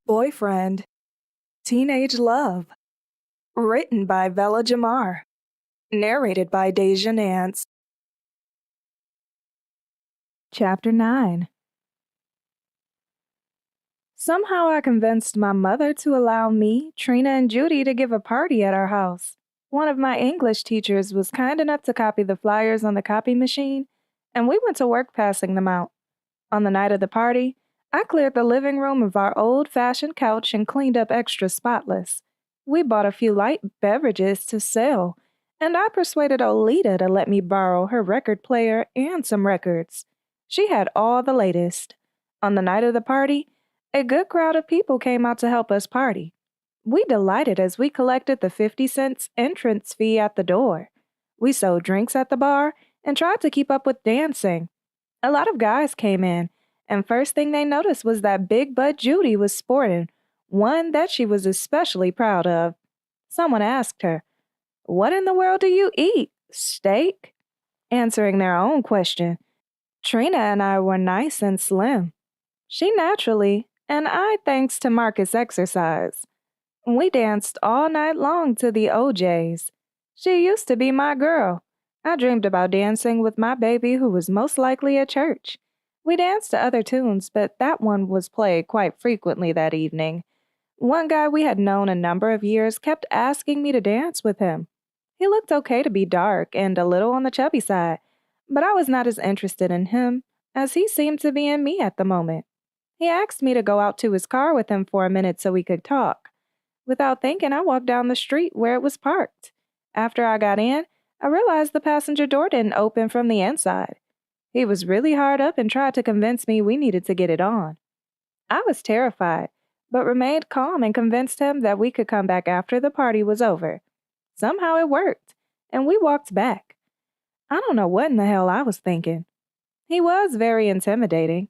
Boyfriend. Teenage Love. Written by Vella Jamar. Narrated by Deja, Nance. Chapter 9. Somehow I convinced my mother to allow me, Trina, and Judy to give a party at our house. One of my English teachers was kind enough to copy the flyers on the copy machine, and we went to work passing them out. On the night of the party, I cleared the living room of our old-fashioned couch and cleaned up extra spotless. We bought a few light beverages to sell, and I persuaded Olita to let me borrow her record player and some records. She had all the latest. On the night of the party, a good crowd of people came out to help us party. We delighted as we collected the 50 cents entrance fee at the door. We sold drinks at the bar and tried to keep up with dancing. A lot of guys came in, and first thing they noticed was that big butt Judy was sporting, one that she was especially proud of. Someone asked her, "What in the world do you eat? Steak?" Answering their own question, Trina and I were nice and slim. She naturally, and I thanks to Marcus' exercise. We danced all night long to the OJs. She used to be my girl. I dreamed about dancing with my baby who was most likely at church. We danced to other tunes, but that one was played quite frequently that evening. One guy we had known a number of years kept asking me to dance with him. He looked okay to be dark and a little on the chubby side, but I was not as interested in him as he seemed to be in me at the moment. He asked me to go out to his car with him for a minute so we could talk. Without thinking, I walked down the street where it was parked. After I got in, I realized the passenger door didn't open from the inside. He was really hard up and tried to convince me we needed to get it on. I was terrified, but remained calm and convinced him that we could come back after the party was over. Somehow it worked, and we walked back. I don't know what in the hell I was thinking. He was very intimidating.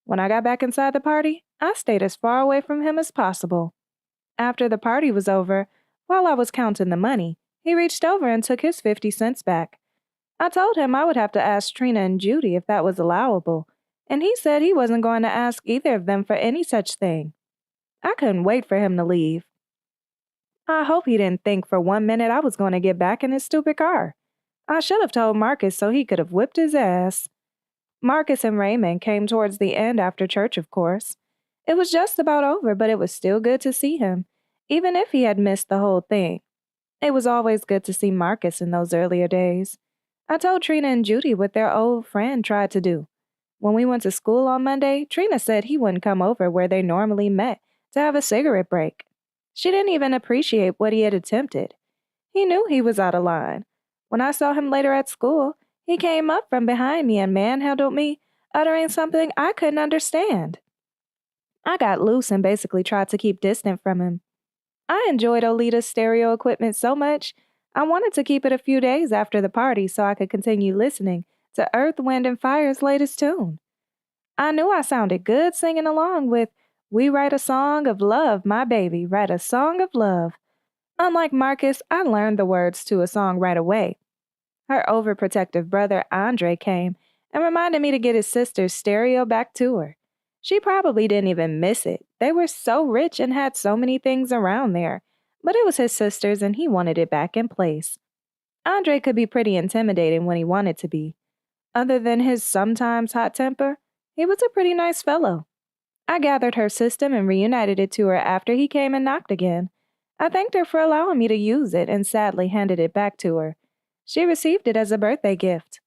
When I got back inside the party, I stayed as far away from him as possible. After the party was over, while I was counting the money, he reached over and took his 50 cents back. I told him I would have to ask Trina and Judy if that was allowable, and he said he wasn't going to ask either of them for any such thing. I couldn't wait for him to leave. I hope he didn't think for 1 minute I was going to get back in his stupid car. I should have told Marcus so he could have whipped his ass. Marcus and Raymond came towards the end after church, of course. It was just about over, but it was still good to see him, even if he had missed the whole thing. It was always good to see Marcus in those earlier days. I told Trina and Judy what their old friend tried to do. When we went to school on Monday, Trina said he wouldn't come over where they normally met to have a cigarette break. She didn't even appreciate what he had attempted. He knew he was out of line. When I saw him later at school, he came up from behind me and manhandled me, uttering something I couldn't understand. I got loose and basically tried to keep distant from him. I enjoyed Olita's stereo equipment so much, I wanted to keep it a few days after the party so I could continue listening to Earth, Wind, and Fire's latest tune. I knew I sounded good singing along with "We Write a Song of Love, My Baby, Write a Song of Love." Unlike Marcus, I learned the words to a song right away. Her overprotective brother Andre came and reminded me to get his sister's stereo back to her. She probably didn't even miss it. They were so rich and had so many things around there. But it was his sister's and he wanted it back in place. Andre could be pretty intimidating when he wanted to be. Other than his sometimes hot temper, he was a pretty nice fellow. I gathered her system and reunited it to her after he came and knocked again. I thanked her for allowing me to use it and sadly handed it back to her. She received it as a birthday gift.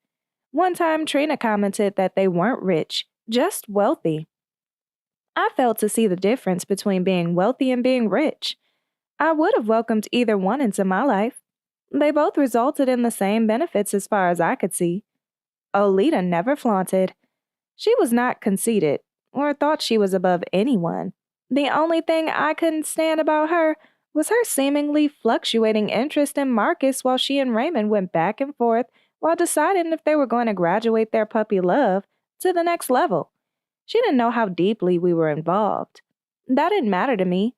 One time Trina commented that they weren't rich, just wealthy. I failed to see the difference between being wealthy and being rich. I would have welcomed either one into my life. They both resulted in the same benefits as far as I could see. Olita never flaunted. She was not conceited, or thought she was above anyone. The only thing I couldn't stand about her was her seemingly fluctuating interest in Marcus while she and Raymond went back and forth while deciding if they were going to graduate their puppy love to the next level. She didn't know how deeply we were involved. That didn't matter to me.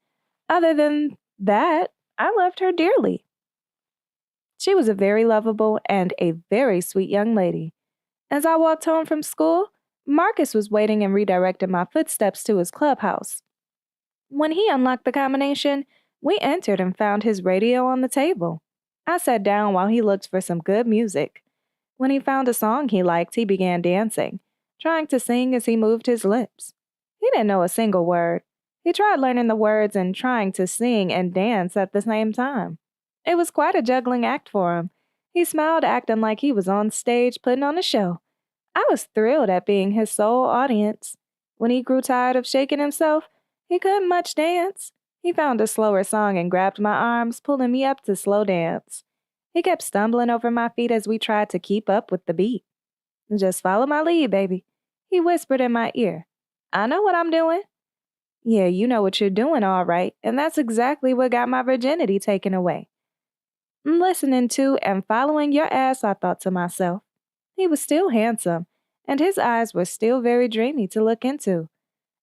Other than that, I loved her dearly. She was a very lovable and a very sweet young lady. As I walked home from school, Marcus was waiting and redirected my footsteps to his clubhouse. When he unlocked the combination, we entered and found his radio on the table. I sat down while he looked for some good music. When he found a song he liked, he began dancing, trying to sing as he moved his lips. He didn't know a single word. He tried learning the words and trying to sing and dance at the same time. It was quite a juggling act for him. He smiled, acting like he was on stage putting on a show. I was thrilled at being his sole audience. When he grew tired of shaking himself, he couldn't much dance. He found a slower song and grabbed my arms, pulling me up to slow dance. He kept stumbling over my feet as we tried to keep up with the beat. "Just follow my lead, baby," he whispered in my ear. "I know what I'm doing." "Yeah, you know what you're doing, all right, and that's exactly what got my virginity taken away." Listening to and following your ass, I thought to myself. He was still handsome, and his eyes were still very dreamy to look into.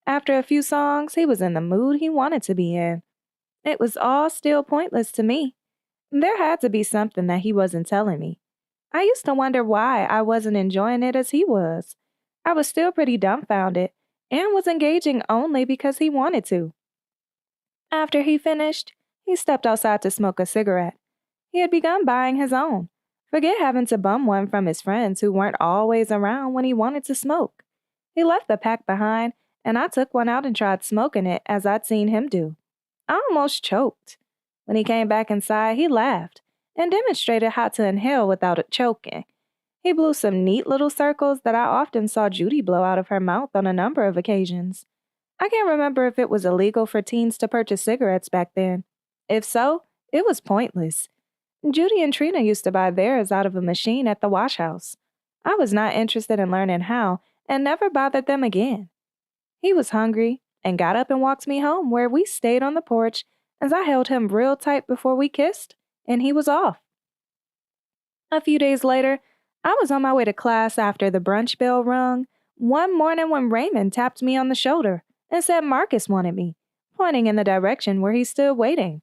After a few songs, he was in the mood he wanted to be in. It was all still pointless to me. There had to be something that he wasn't telling me. I used to wonder why I wasn't enjoying it as he was. I was still pretty dumbfounded and was engaging only because he wanted to. After he finished, he stepped outside to smoke a cigarette. He had begun buying his own. Forget having to bum one from his friends who weren't always around when he wanted to smoke. He left the pack behind, and I took one out and tried smoking it as I'd seen him do. I almost choked. When he came back inside, he laughed and demonstrated how to inhale without choking. He blew some neat little circles that I often saw Judy blow out of her mouth on a number of occasions. I can't remember if it was illegal for teens to purchase cigarettes back then. If so, it was pointless. Judy and Trina used to buy theirs out of a machine at the wash house. I was not interested in learning how and never bothered them again. He was hungry and got up and walked me home, where we stayed on the porch as I held him real tight before we kissed, and he was off. A few days later, I was on my way to class after the brunch bell rung one morning when Raymond tapped me on the shoulder and said Marcus wanted me, pointing in the direction where he stood waiting.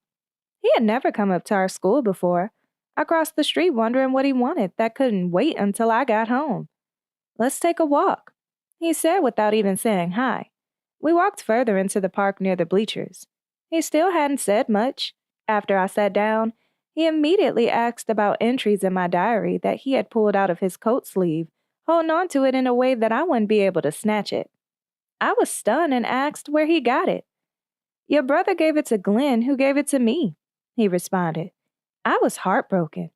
He had never come up to our school before. I crossed the street wondering what he wanted that couldn't wait until I got home. "Let's take a walk," he said without even saying hi. We walked further into the park near the bleachers. He still hadn't said much. After I sat down, he immediately asked about entries in my diary that he had pulled out of his coat sleeve, holding on to it in a way that I wouldn't be able to snatch it. I was stunned and asked where he got it. "Your brother gave it to Glenn, who gave it to me," he responded. I was heartbroken.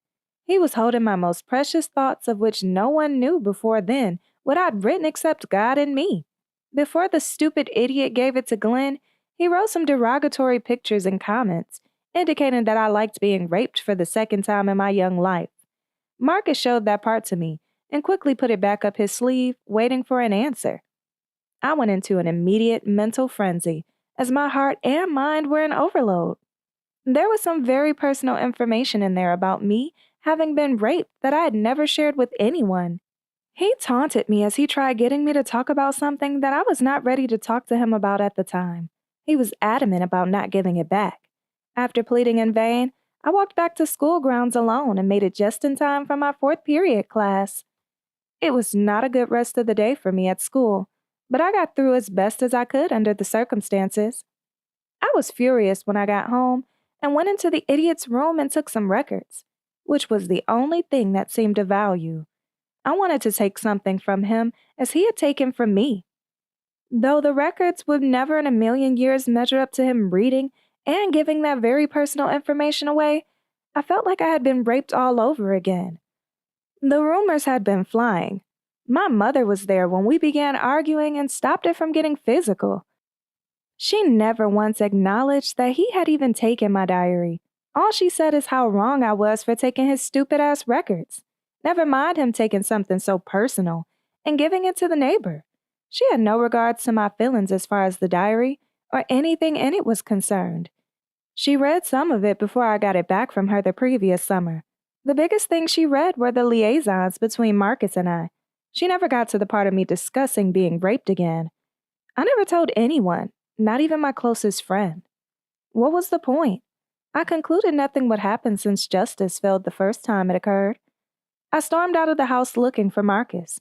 He was holding my most precious thoughts, of which no one knew before then what I'd written except God and me. Before the stupid idiot gave it to Glenn, he wrote some derogatory pictures and comments, indicating that I liked being raped for the second time in my young life. Marcus showed that part to me and quickly put it back up his sleeve, waiting for an answer. I went into an immediate mental frenzy, as my heart and mind were in overload. There was some very personal information in there about me having been raped that I had never shared with anyone. He taunted me as he tried getting me to talk about something that I was not ready to talk to him about at the time. He was adamant about not giving it back. After pleading in vain, I walked back to school grounds alone and made it just in time for my fourth period class. It was not a good rest of the day for me at school, but I got through as best as I could under the circumstances. I was furious when I got home and went into the idiot's room and took some records, which was the only thing that seemed of value. I wanted to take something from him as he had taken from me. Though the records would never in a million years measure up to him reading and giving that very personal information away, I felt like I had been raped all over again. The rumors had been flying. My mother was there when we began arguing and stopped it from getting physical. She never once acknowledged that he had even taken my diary. All she said is how wrong I was for taking his stupid-ass records. Never mind him taking something so personal and giving it to the neighbor. She had no regards to my feelings as far as the diary or anything in it was concerned. She read some of it before I got it back from her the previous summer. The biggest thing she read were the liaisons between Marcus and I. She never got to the part of me discussing being raped again. I never told anyone, not even my closest friend. What was the point? I concluded nothing would happen since justice failed the first time it occurred. I stormed out of the house looking for Marcus.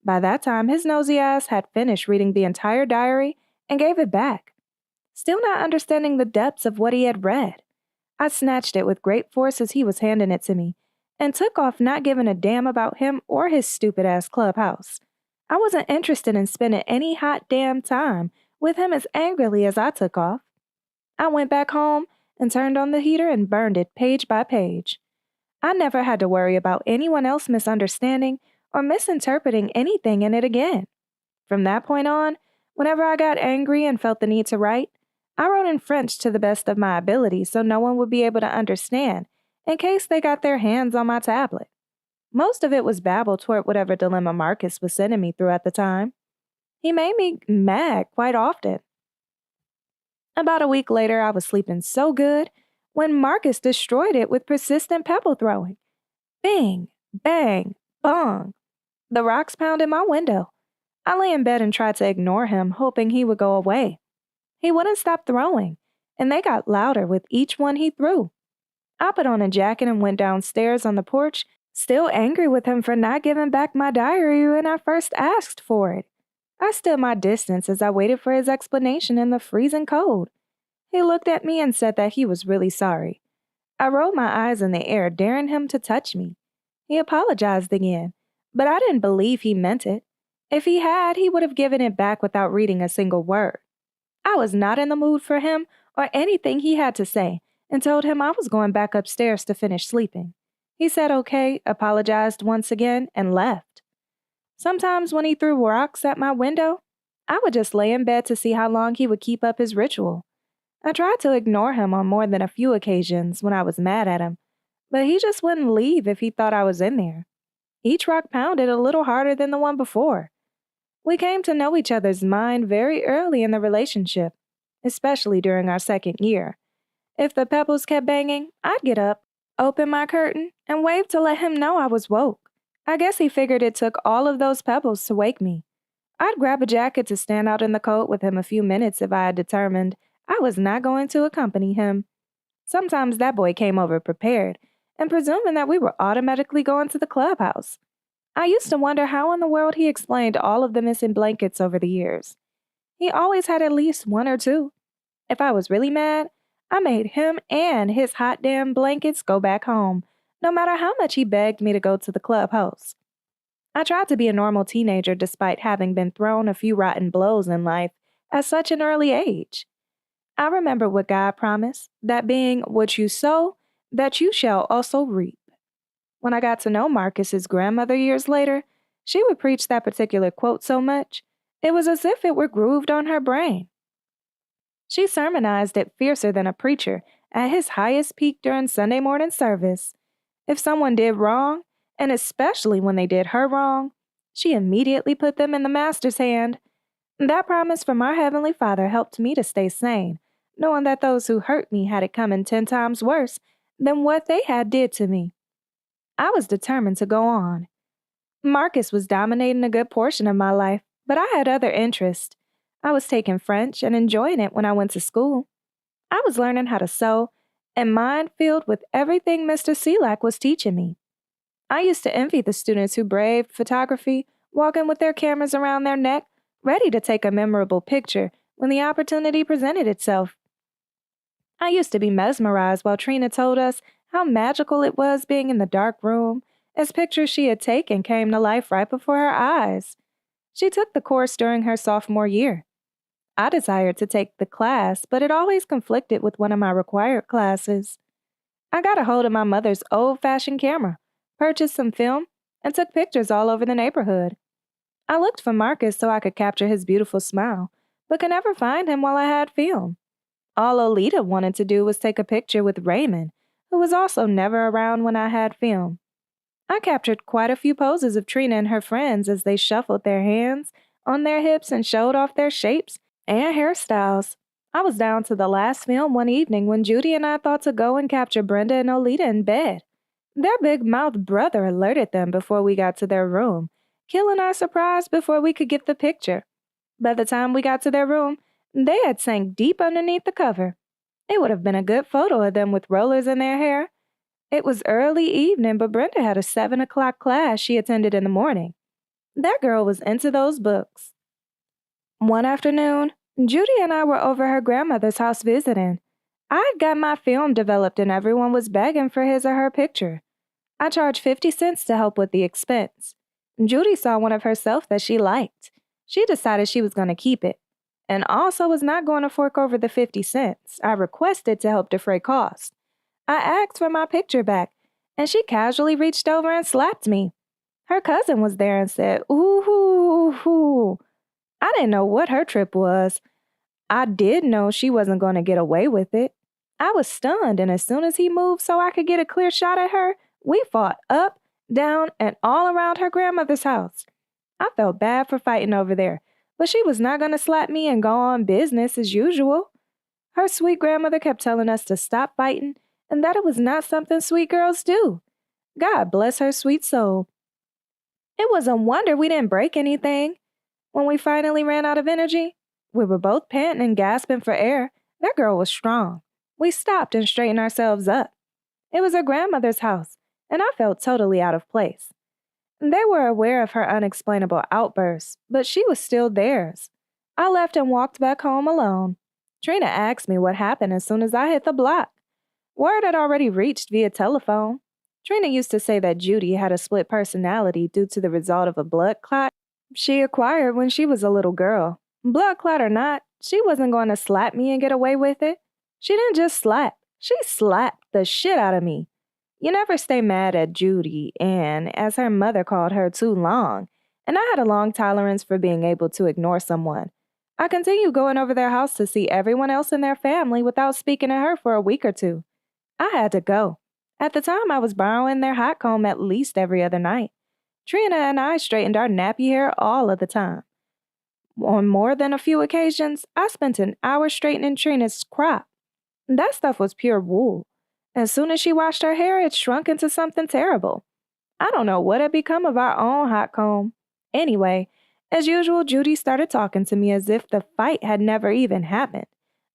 By that time, his nosy ass had finished reading the entire diary and gave it back. Still not understanding the depths of what he had read, I snatched it with great force as he was handing it to me, and took off not giving a damn about him or his stupid-ass clubhouse. I wasn't interested in spending any hot damn time with him as angrily as I took off. I went back home and turned on the heater and burned it page by page. I never had to worry about anyone else misunderstanding or misinterpreting anything in it again. From that point on, whenever I got angry and felt the need to write, I wrote in French to the best of my ability so no one would be able to understand in case they got their hands on my tablet. Most of it was babble toward whatever dilemma Marcus was sending me through at the time. He made me mad quite often. About a week later, I was sleeping so good when Marcus destroyed it with persistent pebble throwing. Bing, bang, bong. The rocks pounded my window. I lay in bed and tried to ignore him, hoping he would go away. He wouldn't stop throwing, and they got louder with each one he threw. I put on a jacket and went downstairs on the porch, still angry with him for not giving back my diary when I first asked for it. I stood my distance as I waited for his explanation in the freezing cold. He looked at me and said that he was really sorry. I rolled my eyes in the air, daring him to touch me. He apologized again, but I didn't believe he meant it. If he had, he would have given it back without reading a single word. I was not in the mood for him or anything he had to say and told him I was going back upstairs to finish sleeping. He said okay, apologized once again, and left. Sometimes when he threw rocks at my window, I would just lay in bed to see how long he would keep up his ritual. I tried to ignore him on more than a few occasions when I was mad at him, but he just wouldn't leave if he thought I was in there. Each rock pounded a little harder than the one before. We came to know each other's mind very early in the relationship, especially during our second year. If the pebbles kept banging, I'd get up, open my curtain, and wave to let him know I was woke. I guess he figured it took all of those pebbles to wake me. I'd grab a jacket to stand out in the cold with him a few minutes if I had determined I was not going to accompany him. Sometimes that boy came over prepared, and presuming that we were automatically going to the clubhouse. I used to wonder how in the world he explained all of the missing blankets over the years. He always had at least one or two. If I was really mad, I made him and his hot damn blankets go back home, no matter how much he begged me to go to the clubhouse. I tried to be a normal teenager despite having been thrown a few rotten blows in life at such an early age. I remember what God promised, that being what you sow, that you shall also reap. When I got to know Marcus's grandmother years later, she would preach that particular quote so much, it was as if it were grooved on her brain. She sermonized it fiercer than a preacher at his highest peak during Sunday morning service. If someone did wrong, and especially when they did her wrong, she immediately put them in the Master's hand. That promise from our Heavenly Father helped me to stay sane, knowing that those who hurt me had it coming 10 times worse than what they had did to me. I was determined to go on. Marcus was dominating a good portion of my life, but I had other interests. I was taking French and enjoying it when I went to school. I was learning how to sew, and mind filled with everything Mr. Selak was teaching me. I used to envy the students who braved photography, walking with their cameras around their neck, ready to take a memorable picture when the opportunity presented itself. I used to be mesmerized while Trina told us how magical it was being in the dark room as pictures she had taken came to life right before her eyes. She took the course during her sophomore year. I desired to take the class, but it always conflicted with one of my required classes. I got a hold of my mother's old-fashioned camera, purchased some film, and took pictures all over the neighborhood. I looked for Marcus so I could capture his beautiful smile, but could never find him while I had film. All Olita wanted to do was take a picture with Raymond, who was also never around when I had film. I captured quite a few poses of Trina and her friends as they shuffled their hands on their hips and showed off their shapes and hairstyles. I was down to the last film one evening when Judy and I thought to go and capture Brenda and Olita in bed. Their big-mouthed brother alerted them before we got to their room, killing our surprise before we could get the picture. By the time we got to their room, they had sank deep underneath the cover. It would have been a good photo of them with rollers in their hair. It was early evening, but Brenda had a 7 o'clock class she attended in the morning. That girl was into those books. One afternoon, Judy and I were over her grandmother's house visiting. I'd got my film developed and everyone was begging for his or her picture. I charged 50 cents to help with the expense. Judy saw one of herself that she liked. She decided she was going to keep it, and also was not going to fork over the 50 cents I requested to help defray costs. I asked for my picture back, and she casually reached over and slapped me. Her cousin was there and said, "Ooh, hoo, hoo." I didn't know what her trip was. I did know she wasn't going to get away with it. I was stunned, and as soon as he moved so I could get a clear shot at her, we fought up, down, and all around her grandmother's house. I felt bad for fighting over there, but she was not going to slap me and go on business as usual. Her sweet grandmother kept telling us to stop fighting and that it was not something sweet girls do. God bless her sweet soul. It was a wonder we didn't break anything. When we finally ran out of energy, we were both panting and gasping for air. That girl was strong. We stopped and straightened ourselves up. It was her grandmother's house, and I felt totally out of place. They were aware of her unexplainable outbursts, but she was still theirs. I left and walked back home alone. Trina asked me what happened as soon as I hit the block. Word had already reached via telephone. Trina used to say that Judy had a split personality due to the result of a blood clot she acquired when she was a little girl. Blood clot or not, she wasn't going to slap me and get away with it. She didn't just slap, she slapped the shit out of me. You never stay mad at Judy, and as her mother called her, too long, and I had a long tolerance for being able to ignore someone. I continued going over their house to see everyone else in their family without speaking to her for a week or two. I had to go. At the time, I was borrowing their hot comb at least every other night. Trina and I straightened our nappy hair all of the time. On more than a few occasions, I spent an hour straightening Trina's crop. That stuff was pure wool. As soon as she washed her hair, it shrunk into something terrible. I don't know what had become of our own hot comb. Anyway, as usual, Judy started talking to me as if the fight had never even happened.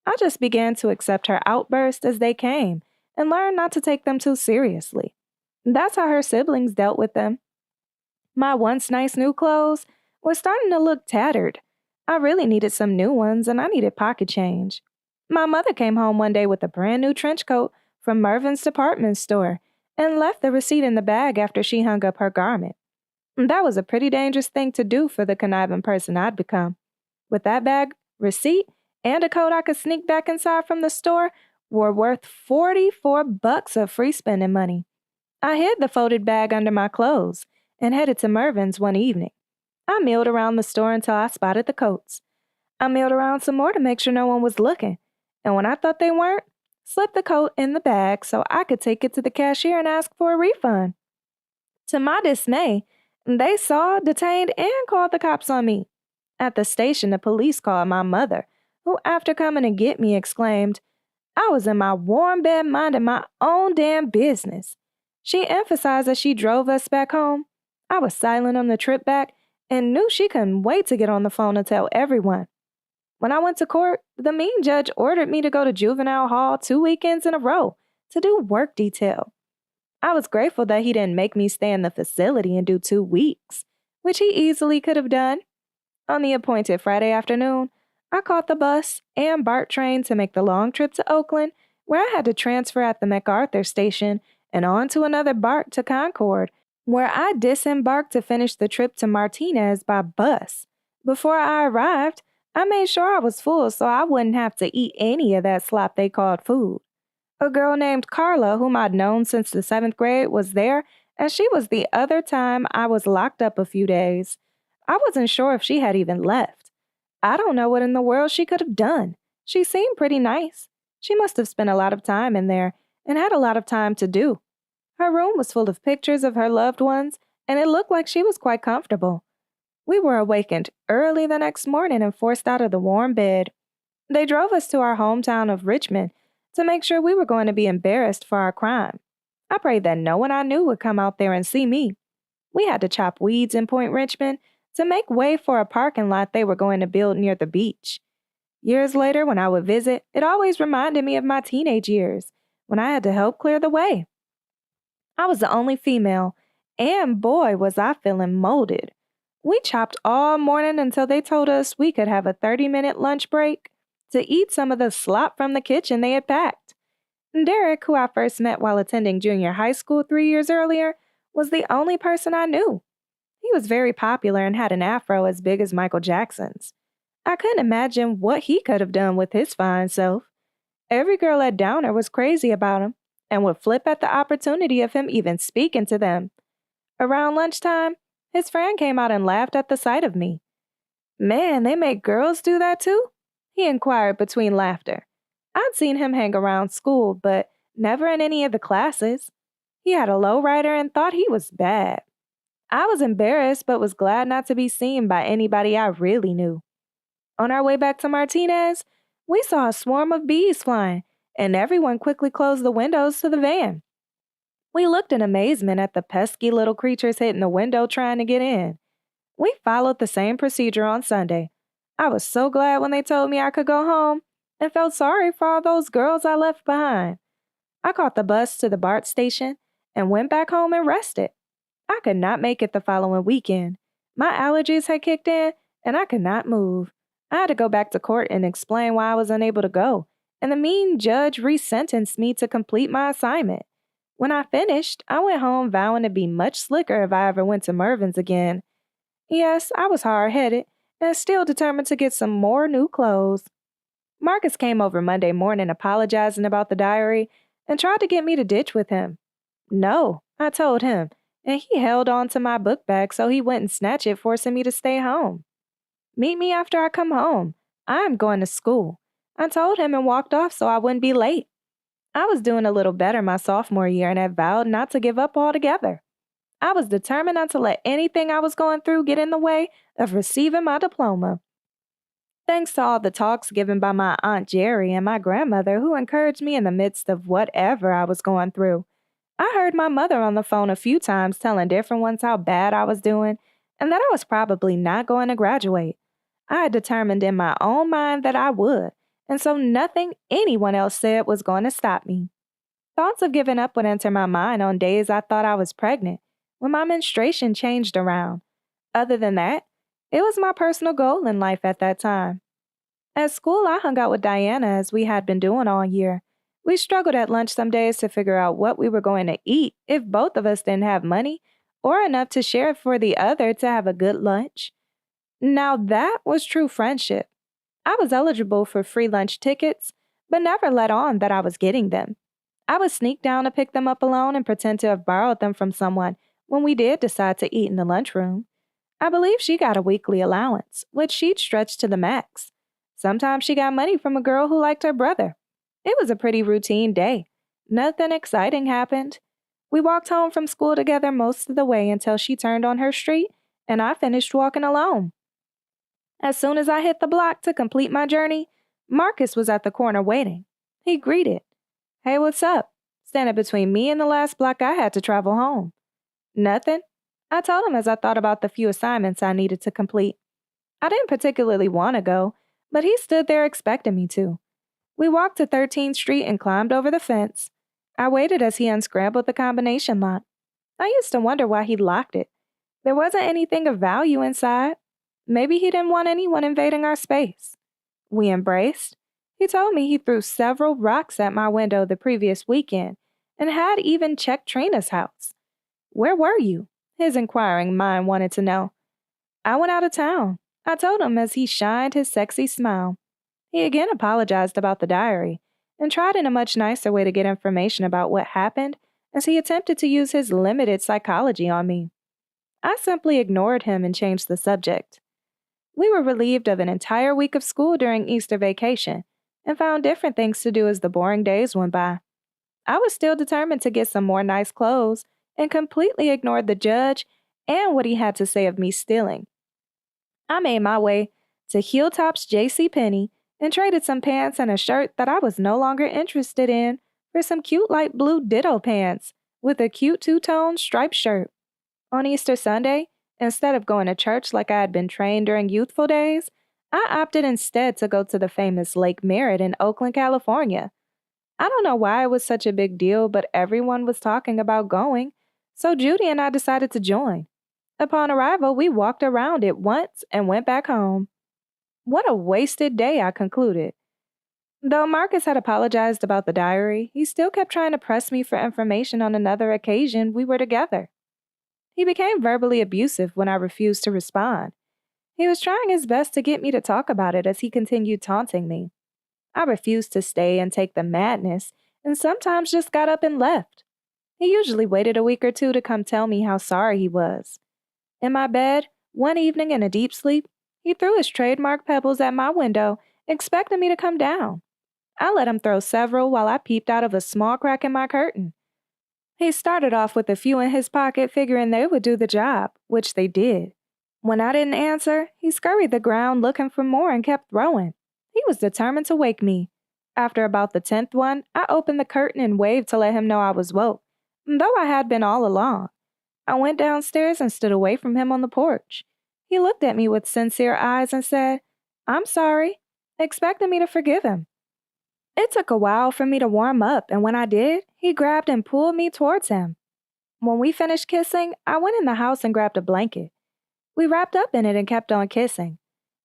I just began to accept her outbursts as they came and learned not to take them too seriously. That's how her siblings dealt with them. My once nice new clothes were starting to look tattered. I really needed some new ones and I needed pocket change. My mother came home one day with a brand new trench coat from Mervyn's department store and left the receipt in the bag after she hung up her garment. That was a pretty dangerous thing to do for the conniving person I'd become. With that bag, receipt, and a coat I could sneak back inside from the store were worth $44 of free spending money. I hid the folded bag under my clothes and headed to Mervyn's one evening. I milled around the store until I spotted the coats. I milled around some more to make sure no one was looking, and when I thought they weren't, slipped the coat in the bag so I could take it to the cashier and ask for a refund. To my dismay, they saw, detained, and called the cops on me. At the station, the police called my mother, who, after coming to get me, exclaimed, "I was in my warm bed minding my own damn business." She emphasized as she drove us back home. I was silent on the trip back and knew she couldn't wait to get on the phone and tell everyone. When I went to court, the mean judge ordered me to go to juvenile hall 2 weekends in a row to do work detail. I was grateful that he didn't make me stay in the facility and do 2 weeks, which he easily could have done. On the appointed Friday afternoon, I caught the bus and BART train to make the long trip to Oakland, where I had to transfer at the MacArthur station and on to another BART to Concord, where I disembarked to finish the trip to Martinez by bus. Before I arrived, I made sure I was full so I wouldn't have to eat any of that slop they called food. A girl named Carla, whom I'd known since the 7th grade, was there, and she was the other time I was locked up a few days. I wasn't sure if she had even left. I don't know what in the world she could have done. She seemed pretty nice. She must have spent a lot of time in there and had a lot of time to do. Her room was full of pictures of her loved ones, and it looked like she was quite comfortable. We were awakened early the next morning and forced out of the warm bed. They drove us to our hometown of Richmond to make sure we were going to be embarrassed for our crime. I prayed that no one I knew would come out there and see me. We had to chop weeds in Point Richmond to make way for a parking lot they were going to build near the beach. Years later, when I would visit, it always reminded me of my teenage years, when I had to help clear the way. I was the only female, and boy, was I feeling molded. We chopped all morning until they told us we could have a 30-minute lunch break to eat some of the slop from the kitchen they had packed. Derek, who I first met while attending junior high school 3 years earlier, was the only person I knew. He was very popular and had an afro as big as Michael Jackson's. I couldn't imagine what he could have done with his fine self. Every girl at Downer was crazy about him and would flip at the opportunity of him even speaking to them. Around lunchtime, his friend came out and laughed at the sight of me. "Man, they make girls do that too?" he inquired between laughter. I'd seen him hang around school, but never in any of the classes. He had a lowrider and thought he was bad. I was embarrassed but was glad not to be seen by anybody I really knew. On our way back to Martinez, we saw a swarm of bees flying, and everyone quickly closed the windows to the van. We looked in amazement at the pesky little creatures hitting the window trying to get in. We followed the same procedure on Sunday. I was so glad when they told me I could go home and felt sorry for all those girls I left behind. I caught the bus to the BART station and went back home and rested. I could not make it the following weekend. My allergies had kicked in and I could not move. I had to go back to court and explain why I was unable to go, and the mean judge resentenced me to complete my assignment. When I finished, I went home vowing to be much slicker if I ever went to Mervin's again. Yes, I was hard-headed and still determined to get some more new clothes. Marcus came over Monday morning apologizing about the diary and tried to get me to ditch with him. No, I told him, and he held on to my book bag so he wouldn't snatch it, forcing me to stay home. "Meet me after I come home. I'm going to school," I told him and walked off so I wouldn't be late. I was doing a little better my sophomore year and had vowed not to give up altogether. I was determined not to let anything I was going through get in the way of receiving my diploma. Thanks to all the talks given by my Aunt Jerry and my grandmother, who encouraged me in the midst of whatever I was going through. I heard my mother on the phone a few times telling different ones how bad I was doing and that I was probably not going to graduate. I had determined in my own mind that I would, and so nothing anyone else said was going to stop me. Thoughts of giving up would enter my mind on days I thought I was pregnant, when my menstruation changed around. Other than that, it was my personal goal in life at that time. At school, I hung out with Diana as we had been doing all year. We struggled at lunch some days to figure out what we were going to eat if both of us didn't have money or enough to share for the other to have a good lunch. Now that was true friendship. I was eligible for free lunch tickets, but never let on that I was getting them. I would sneak down to pick them up alone and pretend to have borrowed them from someone when we did decide to eat in the lunchroom. I believe she got a weekly allowance, which she'd stretch to the max. Sometimes she got money from a girl who liked her brother. It was a pretty routine day. Nothing exciting happened. We walked home from school together most of the way until she turned on her street and I finished walking alone. As soon as I hit the block to complete my journey, Marcus was at the corner waiting. He greeted. "Hey, what's up?" standing between me and the last block I had to travel home. "Nothing," I told him as I thought about the few assignments I needed to complete. I didn't particularly want to go, but he stood there expecting me to. We walked to 13th Street and climbed over the fence. I waited as he unscrambled the combination lock. I used to wonder why he locked it. There wasn't anything of value inside. Maybe he didn't want anyone invading our space. We embraced. He told me he threw several rocks at my window the previous weekend and had even checked Trina's house. "Where were you?" his inquiring mind wanted to know. "I went out of town," I told him as he shined his sexy smile. He again apologized about the diary and tried in a much nicer way to get information about what happened as he attempted to use his limited psychology on me. I simply ignored him and changed the subject. We were relieved of an entire week of school during Easter vacation and found different things to do as the boring days went by. I was still determined to get some more nice clothes and completely ignored the judge and what he had to say of me stealing. I made my way to Hilltop's JCPenney and traded some pants and a shirt that I was no longer interested in for some cute light blue ditto pants with a cute two-tone striped shirt. On Easter Sunday, instead of going to church like I had been trained during youthful days, I opted instead to go to the famous Lake Merritt in Oakland, California. I don't know why it was such a big deal, but everyone was talking about going, so Judy and I decided to join. Upon arrival, we walked around it once and went back home. What a wasted day, I concluded. Though Marcus had apologized about the diary, he still kept trying to press me for information on another occasion we were together. He became verbally abusive when I refused to respond. He was trying his best to get me to talk about it as he continued taunting me. I refused to stay and take the madness, and sometimes just got up and left. He usually waited a week or two to come tell me how sorry he was. In my bed, one evening in a deep sleep, he threw his trademark pebbles at my window, expecting me to come down. I let him throw several while I peeped out of a small crack in my curtain. He started off with a few in his pocket, figuring they would do the job, which they did. When I didn't answer, he scurried the ground looking for more and kept throwing. He was determined to wake me. After about the 10th one, I opened the curtain and waved to let him know I was woke, though I had been all along. I went downstairs and stood away from him on the porch. He looked at me with sincere eyes and said, "I'm sorry," expecting me to forgive him. It took a while for me to warm up, and when I did, he grabbed and pulled me towards him. When we finished kissing, I went in the house and grabbed a blanket. We wrapped up in it and kept on kissing.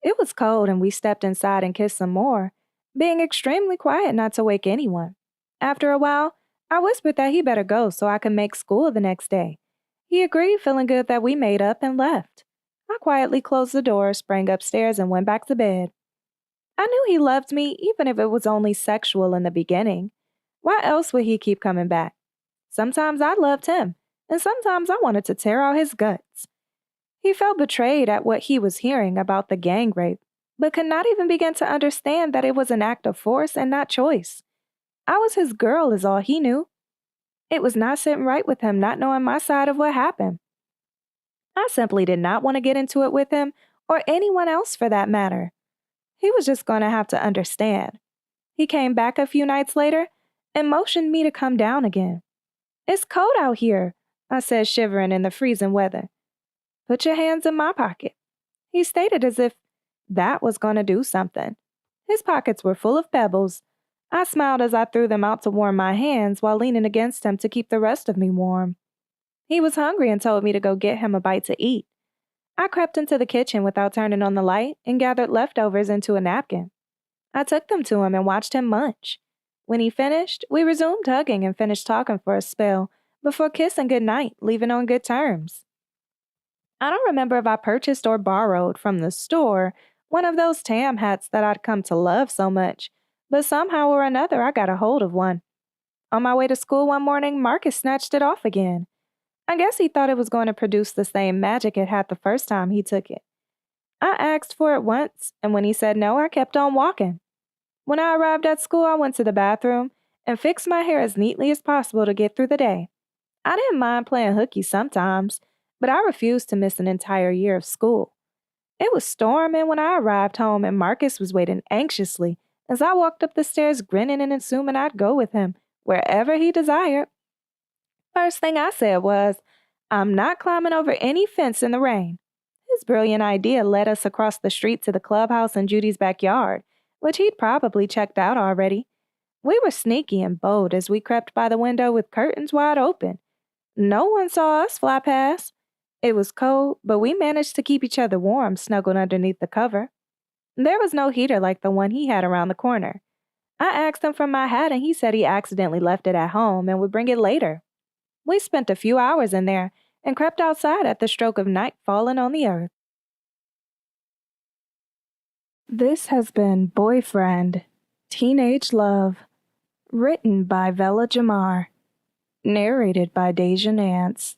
It was cold and we stepped inside and kissed some more, being extremely quiet not to wake anyone. After a while, I whispered that he better go so I could make school the next day. He agreed, feeling good that we made up, and left. I quietly closed the door, sprang upstairs, and went back to bed. I knew he loved me even if it was only sexual in the beginning. Why else would he keep coming back? Sometimes I loved him, and sometimes I wanted to tear out his guts. He felt betrayed at what he was hearing about the gang rape, but could not even begin to understand that it was an act of force and not choice. I was his girl is all he knew. It was not sitting right with him not knowing my side of what happened. I simply did not want to get into it with him, or anyone else for that matter. He was just going to have to understand. He came back a few nights later and motioned me to come down again. "It's cold out here," I said, shivering in the freezing weather. "Put your hands in my pocket." He stated as if that was going to do something. His pockets were full of pebbles. I smiled as I threw them out to warm my hands while leaning against him to keep the rest of me warm. He was hungry and told me to go get him a bite to eat. I crept into the kitchen without turning on the light and gathered leftovers into a napkin. I took them to him and watched him munch. When he finished, we resumed hugging and finished talking for a spell before kissing goodnight, leaving on good terms. I don't remember if I purchased or borrowed from the store one of those tam hats that I'd come to love so much, but somehow or another I got a hold of one. On my way to school one morning, Marcus snatched it off again. I guess he thought it was going to produce the same magic it had the first time he took it. I asked for it once, and when he said no, I kept on walking. When I arrived at school, I went to the bathroom and fixed my hair as neatly as possible to get through the day. I didn't mind playing hooky sometimes, but I refused to miss an entire year of school. It was storming when I arrived home, and Marcus was waiting anxiously as I walked up the stairs grinning and assuming I'd go with him wherever he desired. First thing I said was, "I'm not climbing over any fence in the rain." His brilliant idea led us across the street to the clubhouse in Judy's backyard, which he'd probably checked out already. We were sneaky and bold as we crept by the window with curtains wide open. No one saw us fly past. It was cold, but we managed to keep each other warm, snuggled underneath the cover. There was no heater like the one he had around the corner. I asked him for my hat, and he said he accidentally left it at home and would bring it later. We spent a few hours in there and crept outside at the stroke of night falling on the earth. This has been Boyfriend, Teenage Love, written by Vella Jamar, narrated by Deja, Nance.